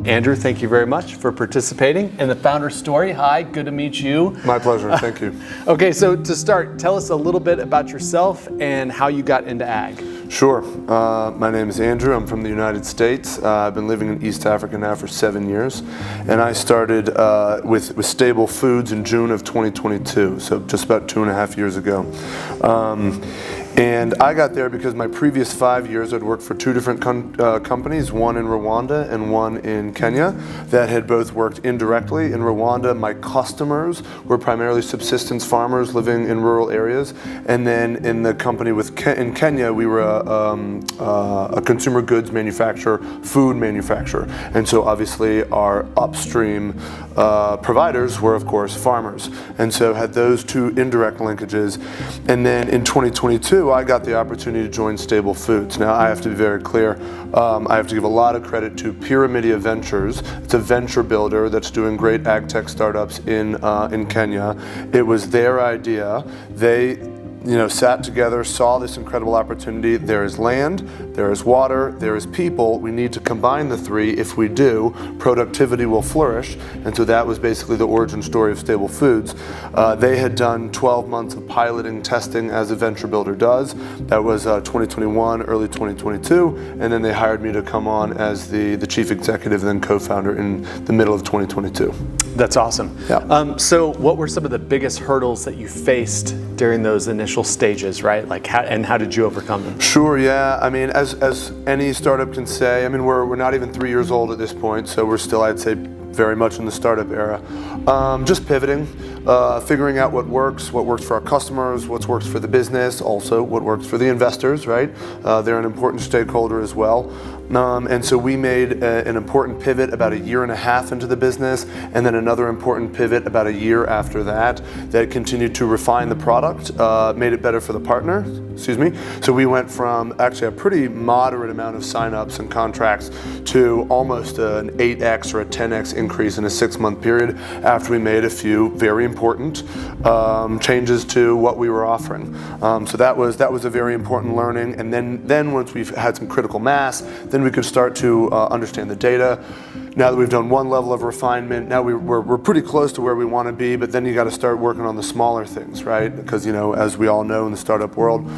Andrew, thank you very much for participating in the Founder Story. Hi, good to meet you. My pleasure, thank you. Okay, so to start, tell us a little bit about yourself and how you got into ag. Sure. My name is Andrew. I'm from the United States. I've been living in East Africa now for 7 years. And I started with Stable Foods in June of 2022, so just about 2.5 years ago. And I got there because my previous 5 years I'd worked for two different companies, one in Rwanda and one in Kenya, that had both worked indirectly. In Rwanda, my customers were primarily subsistence farmers living in rural areas. And then in the company in Kenya, we were a consumer goods manufacturer, food manufacturer. And so obviously our upstream providers were, of course, farmers. And so had those two indirect linkages. And then in 2022, I got the opportunity to join Stable Foods. Now, I have to be very clear. I have to give a lot of credit to Pyramidia Ventures. It's a venture builder that's doing great ag tech startups in Kenya. It was their idea. They sat together, saw this incredible opportunity. There is land, there is water, there is people. We need to combine the three. If we do, productivity will flourish. And so that was basically the origin story of Stable Foods. They had done 12 months of piloting testing as a venture builder does. That was 2021, early 2022. And then they hired me to come on as the chief executive, then co-founder in the middle of 2022. That's awesome. Yeah. So what were some of the biggest hurdles that you faced during those initial stages, right? Like, how did you overcome them? Sure, yeah. I mean, as any startup can say, I mean, we're not even 3 years old at this point, so we're still, I'd say, very much in the startup era. Just pivoting, figuring out what works for our customers, what works for the business, also what works for the investors, right? They're an important stakeholder as well. And so we made an important pivot about 1.5 years into the business, and then another important pivot about 1 year after that continued to refine the product, made it better for the partner, So we went from actually a pretty moderate amount of signups and contracts to almost an 8x or a 10x increase in a 6-month period after we made a few very important changes to what we were offering. So that was a very important learning. And then once we've had some critical mass, then we could start to understand the data. Now that we've done one level of refinement, now we're pretty close to where we want to be, but then you got to start working on the smaller things, right? Because, as we all know in the startup world,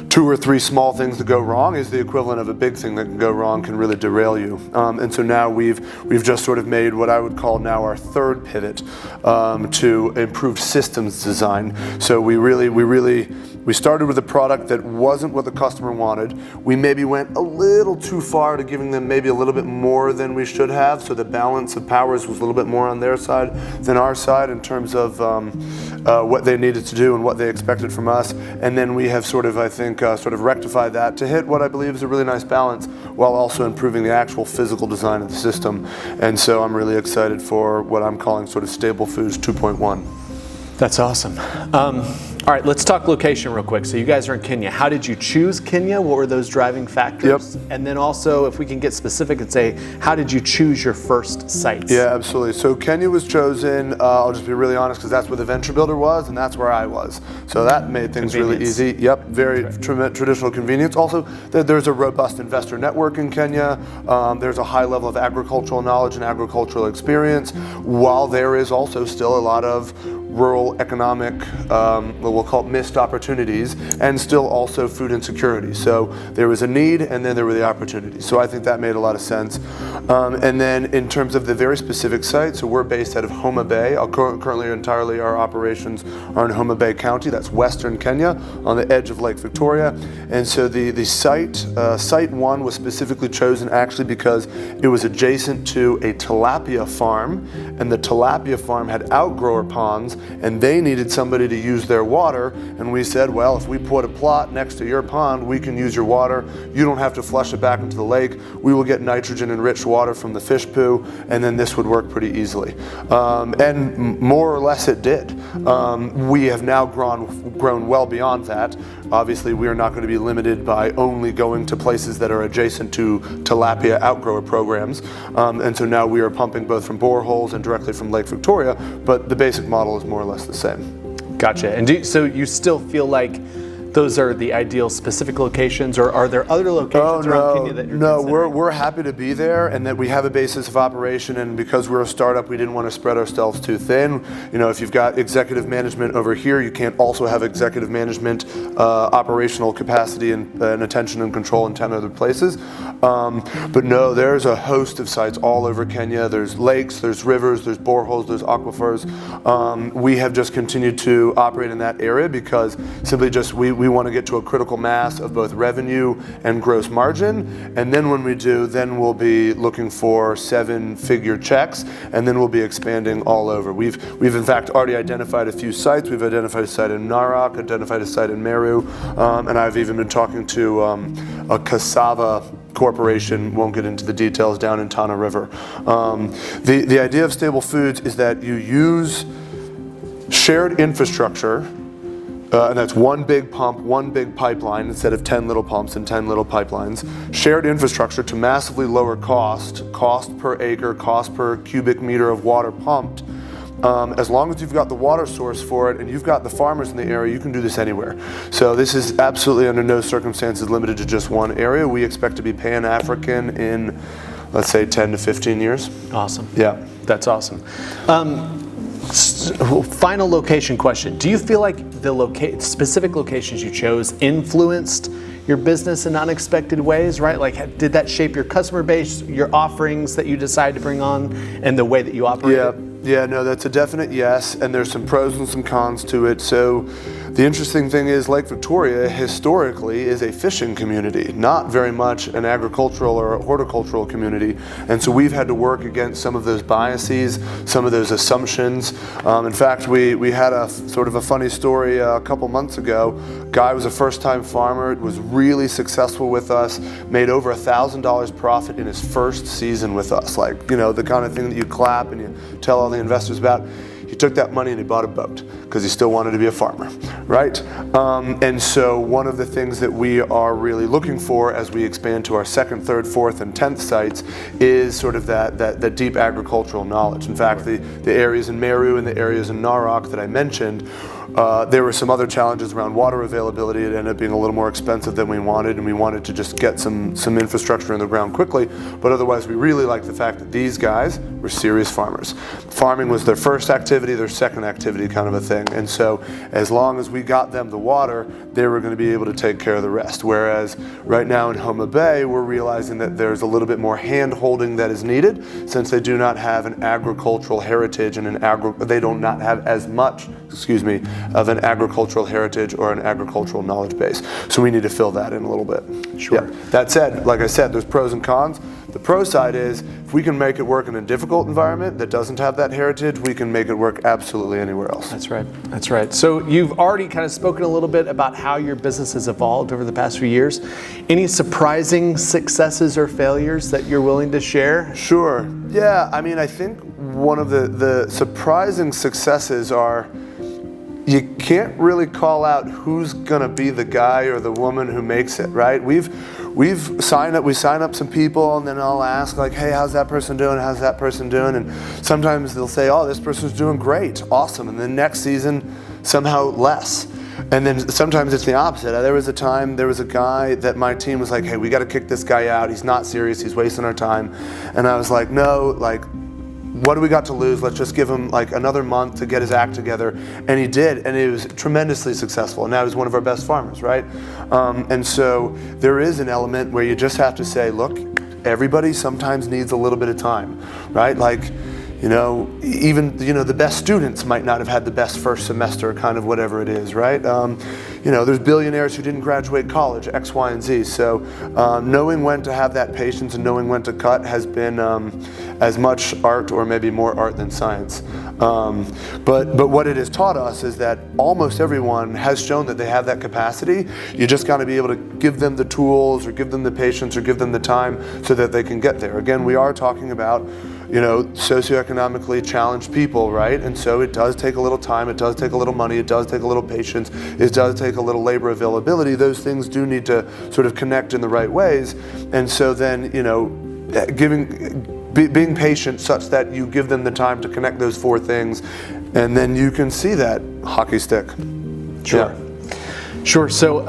2 or 3 small things that go wrong is the equivalent of a big thing that can go wrong, can really derail you. And so now we've just sort of made what I would call now our third pivot to improved systems design. So we started with a product that wasn't what the customer wanted. We maybe went a little too far to giving them maybe a little bit more than we should have. So the balance of powers was a little bit more on their side than our side in terms of what they needed to do and what they expected from us. And then we have sort of, I think, rectified that to hit what I believe is a really nice balance while also improving the actual physical design of the system. And so I'm really excited for what I'm calling sort of Stable Foods 2.1. That's awesome. All right, let's talk location real quick. So you guys are in Kenya. How did you choose Kenya? What were those driving factors? Yep. And then also, if we can get specific and say, how did you choose your first sites? Yeah, absolutely. So Kenya was chosen, I'll just be really honest, because that's where the venture builder was and that's where I was. So that made things really easy. Yep, very traditional convenience. Also, there's a robust investor network in Kenya. There's a high level of agricultural knowledge and agricultural experience, while there is also still a lot of rural economic, we'll call it missed opportunities, and still also food insecurity. So there was a need, and then there were the opportunities. So I think that made a lot of sense. And then in terms of the very specific site, so we're based out of Homa Bay. Currently, entirely our operations are in Homa Bay County. That's Western Kenya, on the edge of Lake Victoria. And so the site 1 was specifically chosen actually because it was adjacent to a tilapia farm, and the tilapia farm had outgrower ponds, and they needed somebody to use their water. And we said, well, if we put a plot next to your pond, we can use your water. You don't have to flush it back into the lake. We will get nitrogen-enriched water from the fish poo, and then this would work pretty easily. And more or less it did. We have now grown well beyond that. Obviously, we are not going to be limited by only going to places that are adjacent to tilapia outgrower programs. And so now we are pumping both from boreholes and directly from Lake Victoria, but the basic model is more or less the same. Gotcha. And so you still feel like those are the ideal specific locations, or are there other locations around Kenya that you're considering? We're happy to be there, and that we have a basis of operation, and because we're a startup, we didn't want to spread ourselves too thin. If you've got executive management over here, you can't also have executive management, operational capacity and attention and control in 10 other places. But no, there's a host of sites all over Kenya. There's lakes, there's rivers, there's boreholes, there's aquifers. We have just continued to operate in that area because simply just we want to get to a critical mass of both revenue and gross margin, and then when we do, then we'll be looking for 7-figure checks, and then we'll be expanding all over. We've in fact already identified a few sites. We've identified a site in Narok, identified a site in Meru, and I've even been talking to a cassava corporation, won't get into the details, down in Tana River. The idea of stable foods is that you use shared infrastructure, and that's one big pump, one big pipeline instead of 10 little pumps and 10 little pipelines. Shared infrastructure to massively lower cost per acre, cost per cubic meter of water pumped. As long as you've got the water source for it and you've got the farmers in the area, you can do this anywhere. So this is absolutely under no circumstances limited to just one area. We expect to be Pan-African in, let's say, 10 to 15 years. Awesome. Yeah. That's awesome. Final location question. Do you feel like the specific locations you chose influenced your business in unexpected ways, right? Like, did that shape your customer base, your offerings that you decided to bring on, and the way that you operate? Yeah, no, that's a definite yes, and there's some pros and some cons to it. So the interesting thing is Lake Victoria historically is a fishing community, not very much an agricultural or a horticultural community. And so we've had to work against some of those biases, some of those assumptions. In fact, we had a sort of a funny story a couple months ago. Guy was a first-time farmer, was really successful with us, made over $1,000 profit in his first season with us. Like, the kind of thing that you clap and you tell all the investors about. He took that money and he bought a boat because he still wanted to be a farmer, right? And so one of the things that we are really looking for as we expand to our 2nd, 3rd, 4th, and 10th sites is sort of that deep agricultural knowledge. In fact, the areas in Meru and the areas in Narok that I mentioned, there were some other challenges around water availability. It ended up being a little more expensive than we wanted, and we wanted to just get some infrastructure in the ground quickly. But otherwise, we really liked the fact that these guys were serious farmers. Farming was their first activity, their second activity kind of a thing. And so as long as we got them the water, they were going to be able to take care of the rest. Whereas right now in Homa Bay, we're realizing that there's a little bit more hand-holding that is needed since they do not have an agricultural heritage and they do not have as much, of an agricultural heritage or an agricultural knowledge base. So we need to fill that in a little bit. Sure. Yeah. That said, like I said, there's pros and cons. The pro side is if we can make it work in a difficult environment that doesn't have that heritage, we can make it work absolutely anywhere else. That's right. That's right. So you've already kind of spoken a little bit about how your business has evolved over the past few years. Any surprising successes or failures that you're willing to share? Sure. Yeah, I think one of the surprising successes are you can't really call out who's gonna be the guy or the woman who makes it, right? We sign up some people, and then I'll ask like, hey, how's that person doing? How's that person doing? And sometimes they'll say, oh, this person's doing great, awesome. And then next season, somehow less. And then sometimes it's the opposite. There was a guy that my team was like, hey, we gotta kick this guy out. He's not serious, he's wasting our time. And I was like, no, what do we got to lose? Let's just give him another month to get his act together. And he did, and it was tremendously successful. And now he's one of our best farmers, right? And so there is an element where you just have to say, look, everybody sometimes needs a little bit of time, right? Even the best students might not have had the best first semester, kind of whatever it is, right? There's billionaires who didn't graduate college, X, Y, and Z. So knowing when to have that patience and knowing when to cut has been as much art or maybe more art than science. But what it has taught us is that almost everyone has shown that they have that capacity. You just got to be able to give them the tools or give them the patience or give them the time so that they can get there. Again, we are talking about socioeconomically challenged people, right? And so it does take a little time, it does take a little money, it does take a little patience, it does take a little labor availability. Those things do need to sort of connect in the right ways. And so then, being patient such that you give them the time to connect those 4 things, and then you can see that hockey stick. Sure. Yeah. Sure. So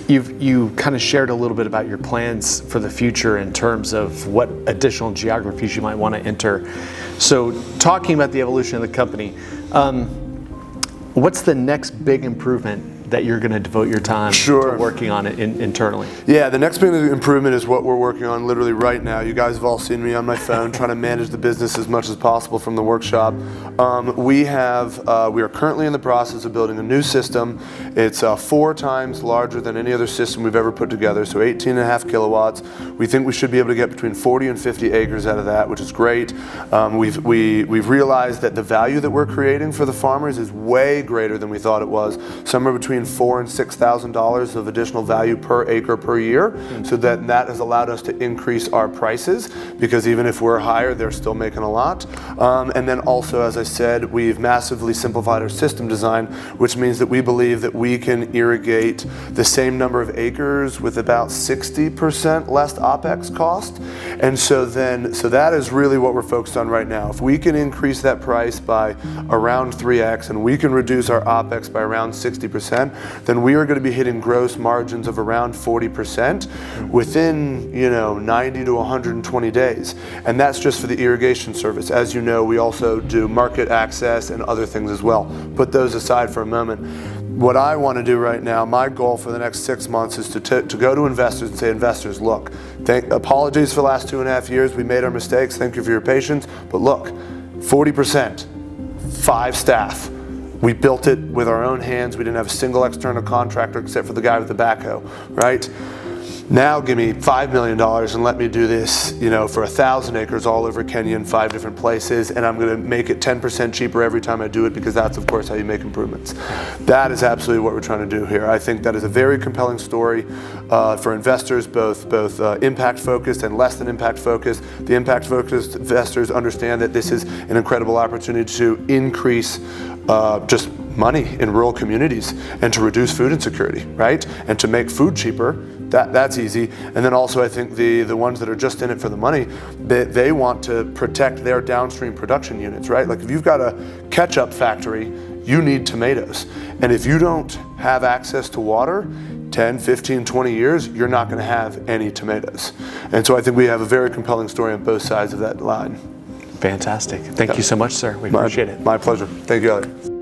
you kind of shared a little bit about your plans for the future in terms of what additional geographies you might want to enter. So talking about the evolution of the company, what's the next big improvement that you're going to devote your time to working on it internally? Yeah, the next big improvement is what we're working on literally right now. You guys have all seen me on my phone trying to manage the business as much as possible from the workshop. We are currently in the process of building a new system. It's 4 times larger than any other system we've ever put together, so 18.5 kilowatts. We think we should be able to get between 40 and 50 acres out of that, which is great. We've realized that the value that we're creating for the farmers is way greater than we thought it was, somewhere between $4,000 and $6,000 of additional value per acre per year. So that has allowed us to increase our prices, because even if we're higher, they're still making a lot. And then also, as I said, we've massively simplified our system design, which means that we believe that we can irrigate the same number of acres with about 60% less OPEX cost. And so that is really what we're focused on right now. If we can increase that price by around 3x and we can reduce our OPEX by around 60%, then we are going to be hitting gross margins of around 40% within 90 to 120 days. And that's just for the irrigation service. As you know, we also do market access and other things as well. Put those aside for a moment. What I want to do right now, my goal for the next 6 months, is to go to investors and say, investors, look, apologies for the last 2.5 years. We made our mistakes. Thank you for your patience. But look, 40%, 5 staff. We built it with our own hands. We didn't have a single external contractor except for the guy with the backhoe, right? Now give me $5 million and let me do this, for 1,000 acres all over Kenya in 5 different places, and I'm going to make it 10% cheaper every time I do it, because that's, of course, how you make improvements. That is absolutely what we're trying to do here. I think that is a very compelling story for investors, both impact-focused and less than impact-focused. The impact-focused investors understand that this is an incredible opportunity to increase just money in rural communities and to reduce food insecurity, right? And to make food cheaper. That's easy. And then also, I think the ones that are just in it for the money, they want to protect their downstream production units, right? Like if you've got a ketchup factory, you need tomatoes. And if you don't have access to water, 10, 15, 20 years, you're not going to have any tomatoes. And so I think we have a very compelling story on both sides of that line. Fantastic. Thank you so much, sir. We appreciate it. My pleasure. Thank you, Elliot.